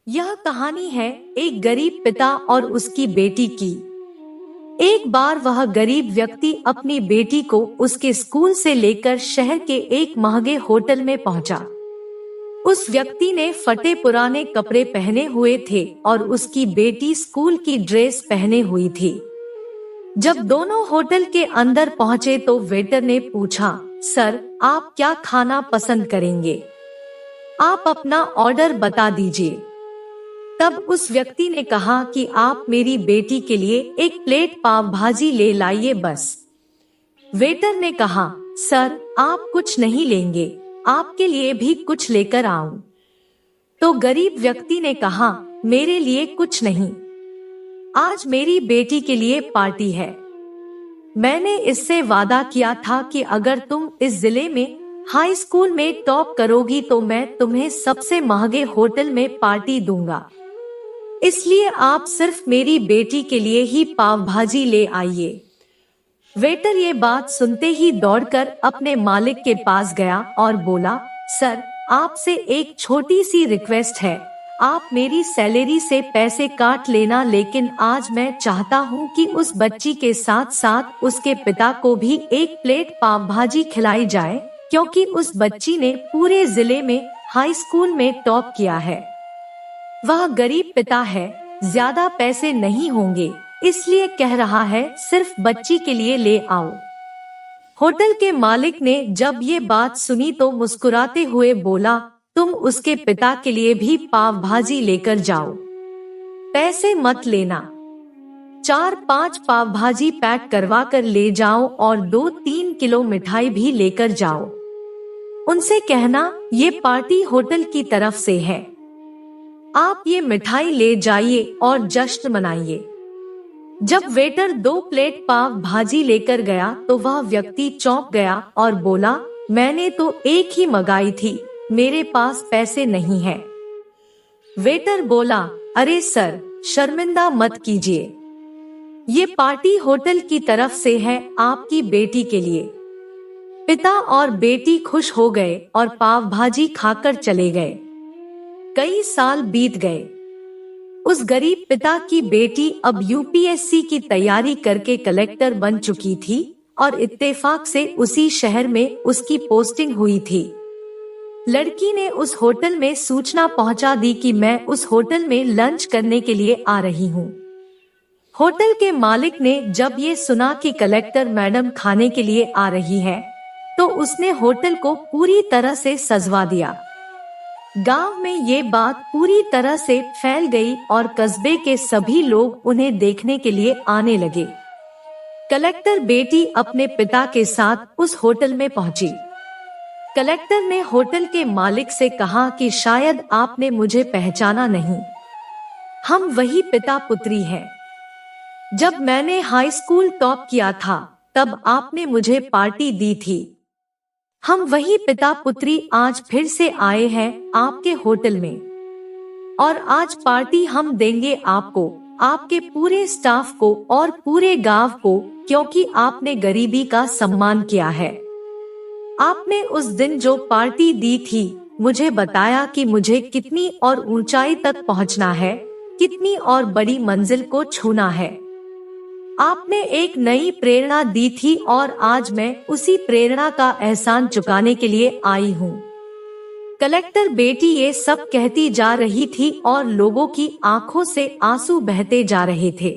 यह कहानी है एक गरीब पिता और उसकी बेटी की। एक बार वह गरीब व्यक्ति अपनी बेटी को उसके स्कूल से लेकर शहर के एक महंगे होटल में पहुंचा। उस व्यक्ति ने फटे पुराने कपड़े पहने हुए थे और उसकी बेटी स्कूल की ड्रेस पहने हुई थी। जब दोनों होटल के अंदर पहुंचे तो वेटर ने पूछा, सर, आप क्या खाना पसंद करेंगे? आप अपना ऑर्डर बता दीजिए। तब उस व्यक्ति ने कहा कि आप मेरी बेटी के लिए एक प्लेट पाव भाजी ले लाइए बस। वेटर ने कहा, सर, आप कुछ नहीं लेंगे, आपके लिए भी कुछ लेकर आऊं? तो गरीब व्यक्ति ने कहा, मेरे लिए कुछ नहीं, आज मेरी बेटी के लिए पार्टी है। मैंने इससे वादा किया था कि अगर तुम इस जिले में हाई स्कूल में टॉप करोगी तो मैं तुम्हें सबसे महंगे होटल में पार्टी दूंगा, इसलिए आप सिर्फ मेरी बेटी के लिए ही पाव भाजी ले आइए। वेटर ये बात सुनते ही दौड़कर अपने मालिक के पास गया और बोला, सर, आपसे एक छोटी सी रिक्वेस्ट है, आप मेरी सैलरी से पैसे काट लेना, लेकिन आज मैं चाहता हूँ कि उस बच्ची के साथ साथ उसके पिता को भी एक प्लेट पाव भाजी खिलाई जाए, क्योंकि उस बच्ची ने पूरे जिले में हाई स्कूल में टॉप किया है। वह गरीब पिता है, ज्यादा पैसे नहीं होंगे, इसलिए कह रहा है सिर्फ बच्ची के लिए ले आओ। होटल के मालिक ने जब ये बात सुनी तो मुस्कुराते हुए बोला, तुम उसके पिता के लिए भी पाव भाजी लेकर जाओ, पैसे मत लेना। 4-5 पाव भाजी पैक करवा कर ले जाओ और 2-3 किलो मिठाई भी लेकर जाओ। उनसे कहना ये पार्टी होटल की तरफ से है, आप ये मिठाई ले जाइए और जश्न मनाइए। जब वेटर 2 प्लेट पाव भाजी लेकर गया तो वह व्यक्ति चौंक गया और बोला, मैंने तो एक ही मंगाई थी, मेरे पास पैसे नहीं है। वेटर बोला, अरे सर, शर्मिंदा मत कीजिए, ये पार्टी होटल की तरफ से है आपकी बेटी के लिए। पिता और बेटी खुश हो गए और पाव भाजी खाकर चले गए। कई साल बीत गए। उस गरीब पिता की बेटी अब यूपीएससी की तैयारी करके कलेक्टर बन चुकी थी और इत्तेफाक से उसी शहर में उसकी पोस्टिंग हुई थी। लड़की ने उस होटल में सूचना पहुंचा दी कि मैं उस होटल में लंच करने के लिए आ रही हूँ। होटल के मालिक ने जब ये सुना कि कलेक्टर मैडम खाने के लिए आ रही है तो उसने होटल को पूरी तरह से सजवा दिया। गांव में ये बात पूरी तरह से फैल गई और कस्बे के सभी लोग उन्हें देखने के लिए आने लगे। कलेक्टर बेटी अपने पिता के साथ उस होटल में पहुंची। कलेक्टर ने होटल के मालिक से कहा कि शायद आपने मुझे पहचाना नहीं, हम वही पिता पुत्री हैं। जब मैंने हाई स्कूल टॉप किया था तब आपने मुझे पार्टी दी थी। हम वही पिता पुत्री आज फिर से आए हैं आपके होटल में और आज पार्टी हम देंगे आपको, आपके पूरे स्टाफ को और पूरे गांव को, क्योंकि आपने गरीबी का सम्मान किया है। आपने उस दिन जो पार्टी दी थी मुझे बताया कि मुझे कितनी और ऊंचाई तक पहुंचना है, कितनी और बड़ी मंजिल को छूना है। आपने एक नई प्रेरणा दी थी और आज मैं उसी प्रेरणा का एहसान चुकाने के लिए आई हूँ। कलेक्टर बेटी ये सब कहती जा रही थी और लोगों की आंखों से आंसू बहते जा रहे थे।